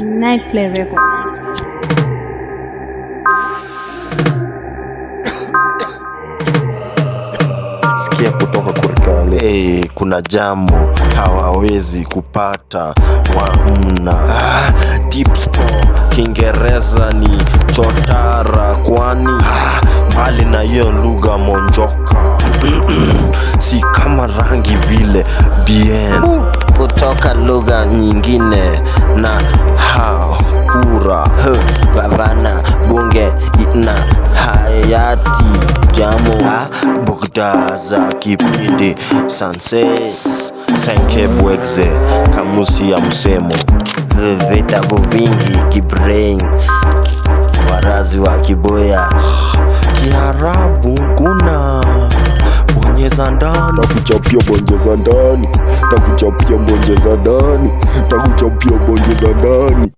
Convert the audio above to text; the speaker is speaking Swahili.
Night Play Records. Sikia kutoka Kurikale, kuna jamu hawawezi kupata wamna. Tips kwa Kiingereza ni chotara, kwani mbali na hiyo lugha monjoka si kama rangi vile bien kutoka lugha nyingine na kura gavana bunge na hayati jamu bukda za kipindi sanses senke bwekze kamusi ya msemo vitabu vingi kibrain warazi wa kiboya Kiarabu kuna bonyeza ndani, takuchapia bonyeza ndani, takuchapia bonyeza ndani, takuchapia bonyeza ndani.